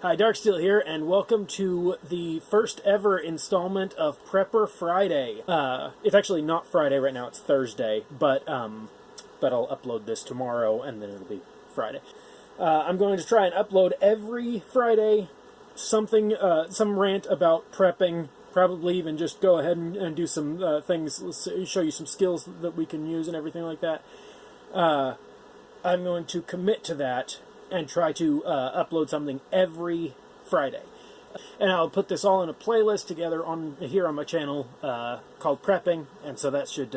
Hi, Darksteel here, and welcome to the first ever installment of Prepper Friday. It's actually not Friday right now; it's Thursday, but I'll upload this tomorrow, and then it'll be Friday. I'm going to try and upload every Friday something, some rant about prepping. Probably even just go ahead and do some things, show you some skills that we can use and everything like that. I'm going to commit to that and try to upload something every Friday. And I'll put this all in a playlist together here on my channel called Prepping, and so that should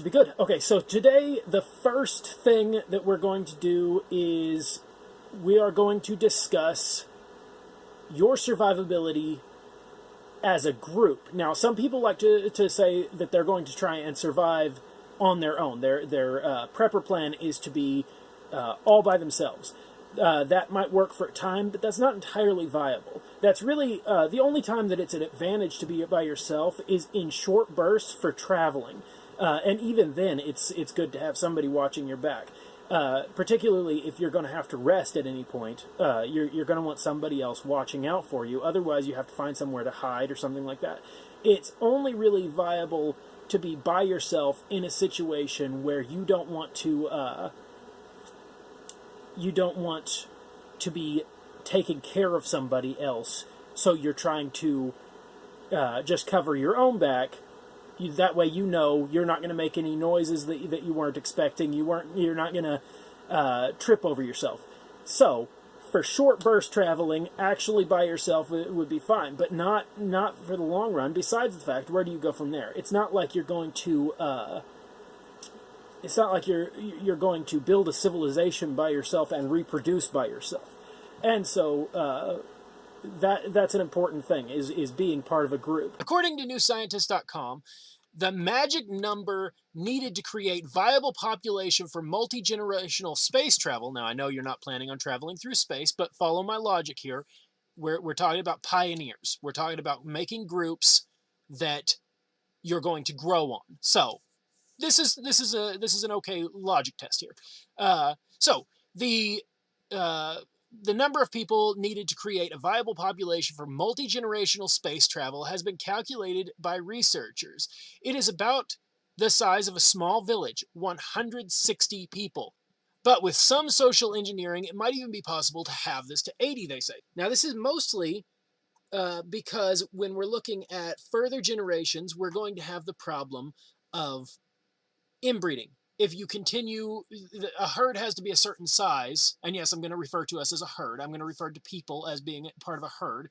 be good. Okay, so today the first thing that we're going to do is we are going to discuss your survivability as a group. Now, some people like to say that they're going to try and survive on their own. Their prepper plan is to be all by themselves. That might work for a time, but that's not entirely viable. That's really the only time that it's an advantage to be by yourself is in short bursts for traveling. And even then, it's good to have somebody watching your back. Particularly if you're going to have to rest at any point, you're going to want somebody else watching out for you. Otherwise, you have to find somewhere to hide or something like that. It's only really viable to be by yourself in a situation where you don't want to be taking care of somebody else. So you're trying to just cover your own back. That way, you know you're not going to make any noises that you weren't expecting. You're not going to trip over yourself. So, for short burst traveling, actually by yourself it would be fine, but not for the long run. Besides the fact, where do you go from there? It's not like you're going to. It's not like you're going to build a civilization by yourself and reproduce by yourself. And so that's an important thing, is being part of a group. According to newscientist.com, the magic number needed to create viable population for multi-generational space travel. Now, I know you're not planning on traveling through space, but follow my logic here. We're talking about pioneers. We're talking about making groups that you're going to grow on. So this is an okay logic test here. So the number of people needed to create a viable population for multi-generational space travel has been calculated by researchers. It is about the size of a small village, 160 people. But with some social engineering, it might even be possible to have this to 80, they say. Now, this is mostly because when we're looking at further generations, we're going to have the problem of inbreeding. If you continue, a herd has to be a certain size, and yes, I'm going to refer to us as a herd. I'm going to refer to people as being part of a herd,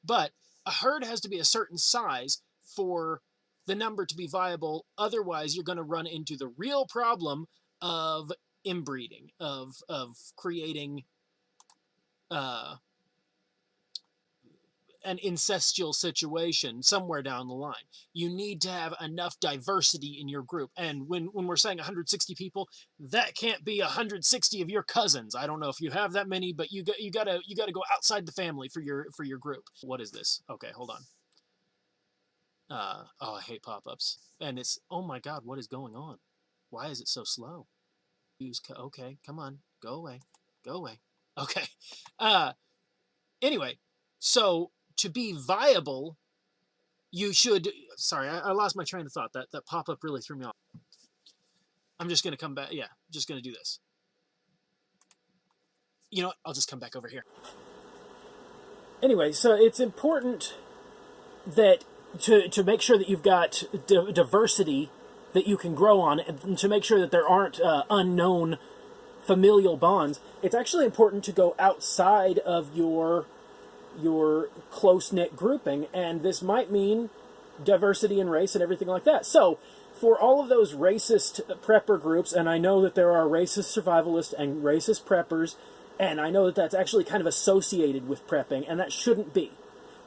but a herd has to be a certain size for the number to be viable. Otherwise, you're going to run into the real problem of inbreeding, of creating an incestual situation somewhere down the line. You need to have enough diversity in your group. And when we're saying 160 people, that can't be 160 of your cousins. I don't know if you have that many, but you gotta go outside the family for your group. What is this? Okay, hold on. Oh, I hate pop-ups. And it's, oh my God, what is going on? Why is it so slow? Okay, come on, go away. Okay. Anyway, so to be viable, you should... Sorry, I lost my train of thought. That pop-up really threw me off. I'm just going to come back. Yeah, just going to do this. You know what? I'll just come back over here. Anyway, so it's important that to make sure that you've got diversity that you can grow on, and to make sure that there aren't unknown familial bonds, it's actually important to go outside of your close-knit grouping, and this might mean diversity in race and everything like that. So, for all of those racist prepper groups, and I know that there are racist survivalists and racist preppers, and I know that that's actually kind of associated with prepping, and that shouldn't be,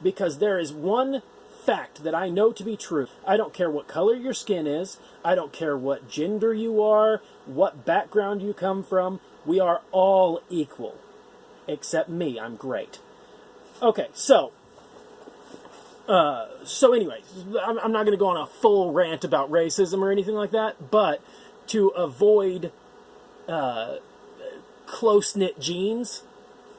because there is one fact that I know to be true. I don't care what color your skin is, I don't care what gender you are, what background you come from, we are all equal. Except me, I'm great. Okay, so anyway, I'm not going to go on a full rant about racism or anything like that, but to avoid close-knit genes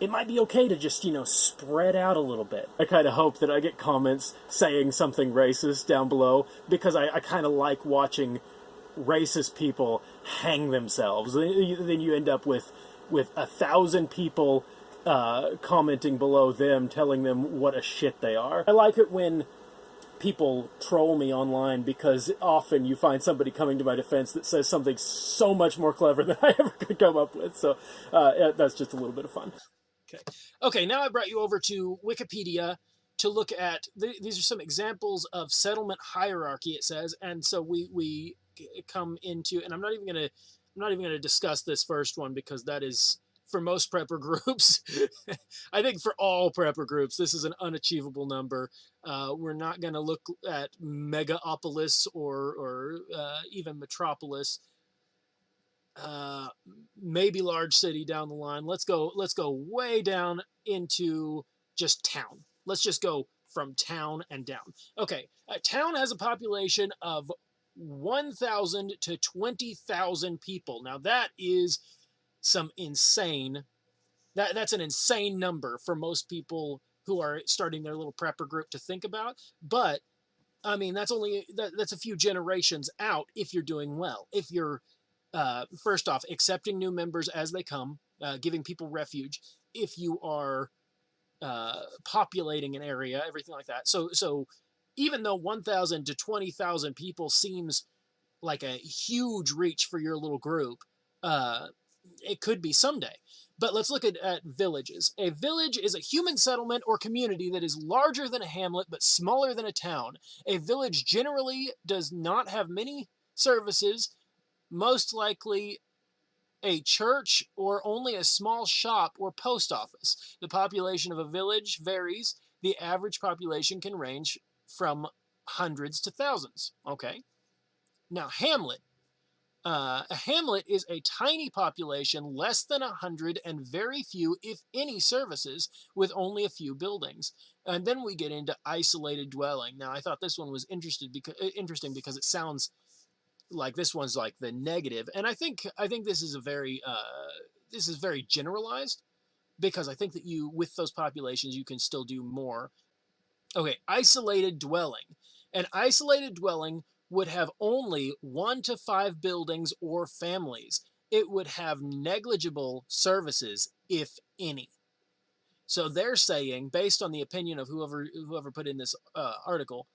it might be okay to just, spread out a little bit. I kind of hope that I get comments saying something racist down below, because I kind of like watching racist people hang themselves. Then you end up with 1,000 people commenting below them, telling them what a shit they are. I like it when people troll me online, because often you find somebody coming to my defense that says something so much more clever than I ever could come up with. So that's just a little bit of fun. Okay, now I brought you over to Wikipedia to look at, these are some examples of settlement hierarchy, it says. And so we come into, and I'm not even going to discuss this first one, because that is, for most prepper groups, I think for all prepper groups, this is an unachievable number. We're not going to look at megaopolis or even metropolis. Maybe large city down the line. Let's go way down into just town. Let's just go from town and down. Okay, a town has a population of 1,000 to 20,000 people. Now that is some insane, that's an insane number for most people who are starting their little prepper group to think about. But I mean, that's a few generations out if you're doing well. If you're first off, accepting new members as they come, giving people refuge. If you are populating an area, everything like that. So even though 1,000 to 20,000 people seems like a huge reach for your little group, it could be someday. But let's look at villages. A village is a human settlement or community that is larger than a hamlet but smaller than a town. A village generally does not have many services, most likely a church or only a small shop or post office. The population of a village varies. The average population can range from hundreds to thousands. Okay. Now, hamlet. A hamlet is a tiny population, less than 100, and very few, if any, services, with only a few buildings. And then we get into isolated dwelling. Now, I thought this one was interesting because it sounds like this one's like the negative, and I think this is very generalized, because I think that you, with those populations, you can still do more. Okay, isolated dwelling. An isolated dwelling would have only 1 to 5 buildings or families. It would have negligible services, if any. So they're saying, based on the opinion of whoever put in this article,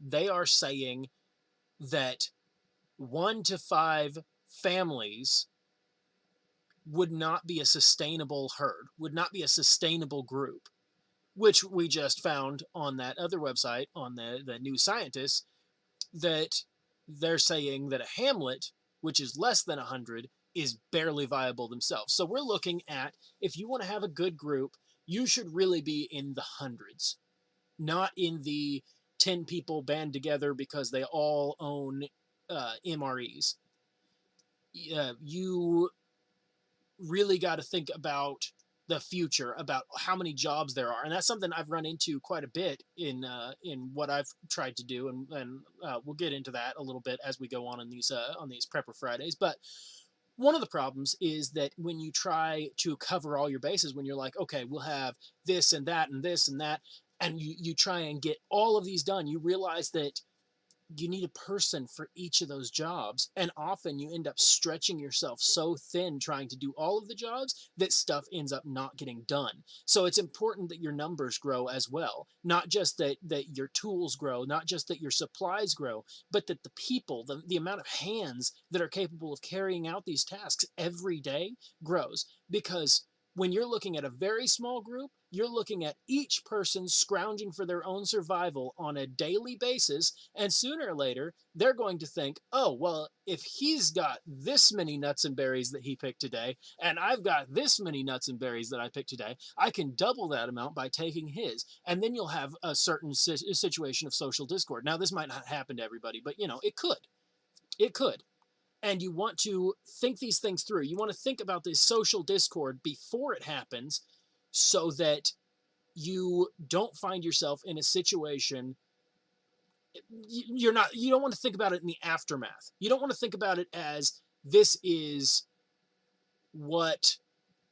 they are saying that 1 to 5 families would not be a sustainable herd, would not be a sustainable group, which we just found on that other website, on the New Scientist, that they're saying that a hamlet, which is less than 100, is barely viable themselves. So we're looking at, if you want to have a good group, you should really be in the hundreds, not in the 10 people band together because they all own MREs. You really got to think about the future, about how many jobs there are, and that's something I've run into quite a bit in what I've tried to do, and we'll get into that a little bit as we go on these Prepper Fridays. But one of the problems is that when you try to cover all your bases, when you're like, okay, we'll have this and that and this and that, and you try and get all of these done, you realize that you need a person for each of those jobs. And often you end up stretching yourself so thin trying to do all of the jobs that stuff ends up not getting done. So it's important that your numbers grow as well. Not just that your tools grow, not just that your supplies grow, but that the people, the amount of hands that are capable of carrying out these tasks every day grows. Because when you're looking at a very small group, you're looking at each person scrounging for their own survival on a daily basis, and sooner or later, they're going to think, oh, well, if he's got this many nuts and berries that he picked today, and I've got this many nuts and berries that I picked today, I can double that amount by taking his. And then you'll have a certain situation of social discord. Now, this might not happen to everybody, but, it could. It could. And you want to think these things through. You want to think about this social discord before it happens, so that you don't find yourself in a situation. You don't want to think about it in the aftermath. You don't want to think about it as, this is what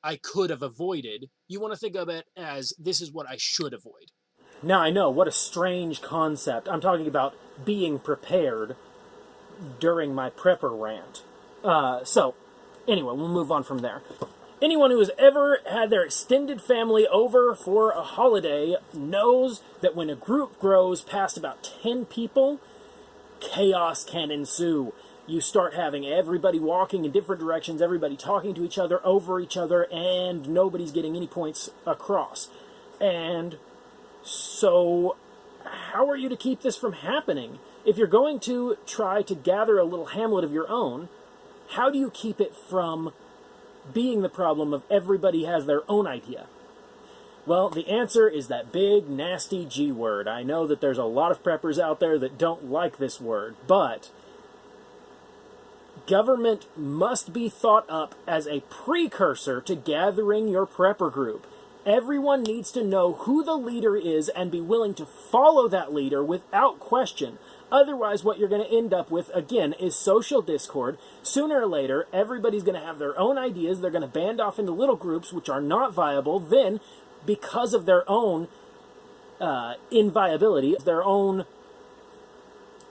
I could have avoided. You want to think of it as this is what I should avoid. Now I know, what a strange concept. I'm talking about being prepared during my prepper rant. So, anyway, we'll move on from there. Anyone who has ever had their extended family over for a holiday knows that when a group grows past about 10 people, chaos can ensue. You start having everybody walking in different directions, everybody talking to each other, over each other, and nobody's getting any points across. And so, how are you to keep this from happening? If you're going to try to gather a little hamlet of your own, how do you keep it from being the problem of everybody has their own idea? Well, the answer is that big, nasty G word. I know that there's a lot of preppers out there that don't like this word, but government must be thought up as a precursor to gathering your prepper group. Everyone needs to know who the leader is and be willing to follow that leader without question. Otherwise, what you're going to end up with, again, is social discord. Sooner or later, everybody's going to have their own ideas. They're going to band off into little groups, which are not viable. Then, because of their own inviability, their own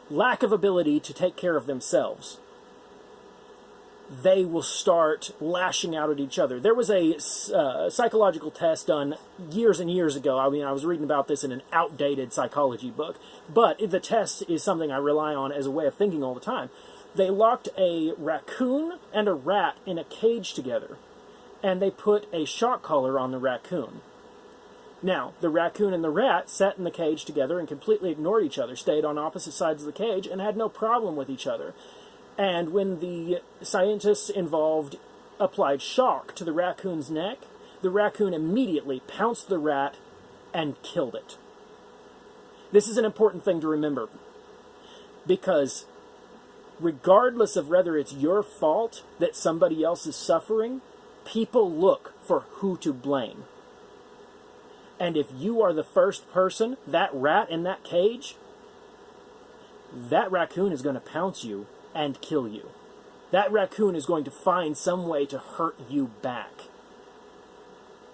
lack of ability to take care of themselves, they will start lashing out at each other. There was a psychological test done years and years ago. I mean, I was reading about this in an outdated psychology book, but the test is something I rely on as a way of thinking all the time. They locked a raccoon and a rat in a cage together, and they put a shock collar on the raccoon. Now, the raccoon and the rat sat in the cage together and completely ignored each other, stayed on opposite sides of the cage, and had no problem with each other. And when the scientists involved applied shock to the raccoon's neck, the raccoon immediately pounced the rat and killed it. This is an important thing to remember, because regardless of whether it's your fault that somebody else is suffering, people look for who to blame. And if you are the first person, that rat in that cage, that raccoon is going to pounce you and kill you. That raccoon is going to find some way to hurt you back.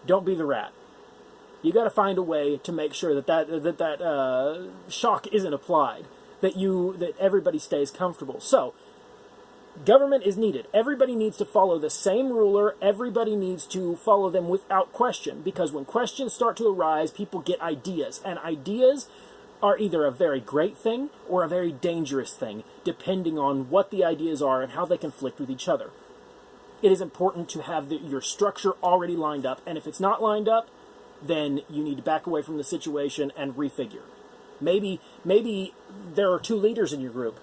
Don't be the rat. You got to find a way to make sure that shock isn't applied, that everybody stays comfortable. So, government is needed. Everybody needs to follow the same ruler. Everybody needs to follow them without question, because when questions start to arise, people get ideas, and ideas are either a very great thing or a very dangerous thing, depending on what the ideas are and how they conflict with each other. It is important to have your structure already lined up, and if it's not lined up, then you need to back away from the situation and refigure. Maybe there are two leaders in your group,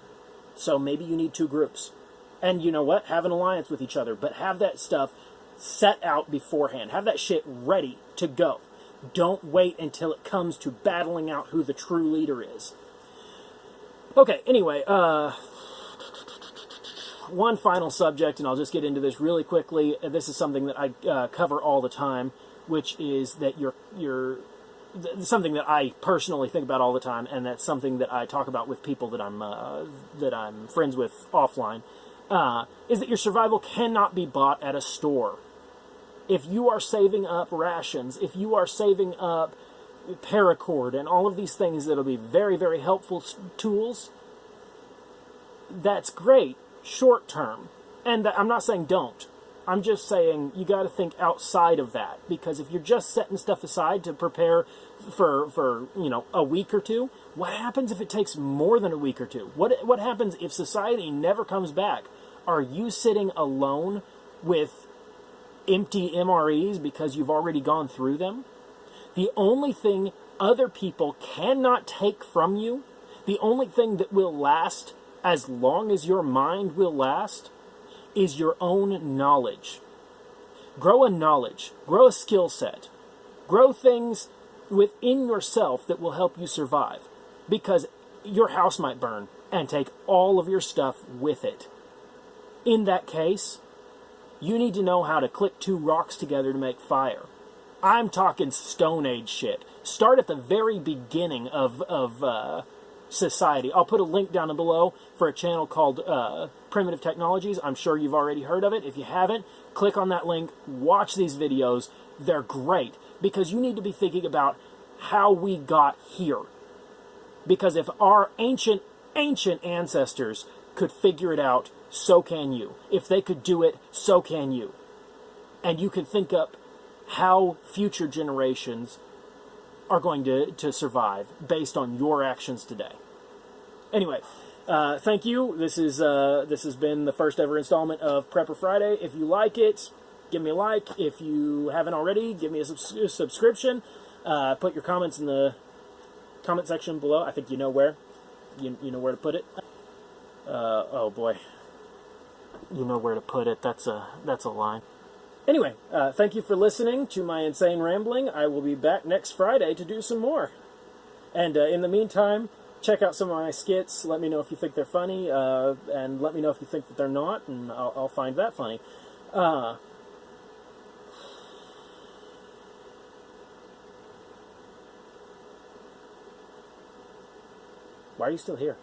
so maybe you need two groups. And you know what? Have an alliance with each other, but have that stuff set out beforehand. Have that shit ready to go. Don't wait until it comes to battling out who the true leader is. Okay, anyway, one final subject, and I'll just get into this really quickly. This is something that I cover all the time, which is that something that I personally think about all the time, and that's something that I talk about with people that I'm friends with offline, is that your survival cannot be bought at a store. If you are saving up rations, if you are saving up paracord and all of these things that'll be very, very helpful tools, that's great, short term. And I'm not saying don't. I'm just saying you got to think outside of that, because if you're just setting stuff aside to prepare for a week or two, what happens if it takes more than a week or two? What happens if society never comes back? Are you sitting alone with empty MREs because you've already gone through them? The only thing other people cannot take from you, the only thing that will last as long as your mind will last, is your own knowledge. Grow a knowledge, grow a skill set, grow things within yourself that will help you survive, because your house might burn and take all of your stuff with it. In that case, you need to know how to click two rocks together to make fire. I'm talking Stone Age shit. Start at the very beginning of society. I'll put a link down below for a channel called Primitive Technologies. I'm sure you've already heard of it. If you haven't, click on that link, watch these videos. They're great because you need to be thinking about how we got here. Because if our ancient ancestors could figure it out, so can you. If they could do it, so can you. And you can think up how future generations are going to survive based on your actions today. Anyway, thank you. This has been the first ever installment of Prepper Friday. If you like it, give me a like. If you haven't already, give me a subscription. Put your comments in the comment section below. I think you know where. You know where to put it. Oh boy. You know where to put it. That's a line. Anyway, thank you for listening to my insane rambling. I will be back next Friday to do some more. And in the meantime, check out some of my skits. Let me know if you think they're funny, and let me know if you think that they're not, and I'll find that funny. Why are you still here?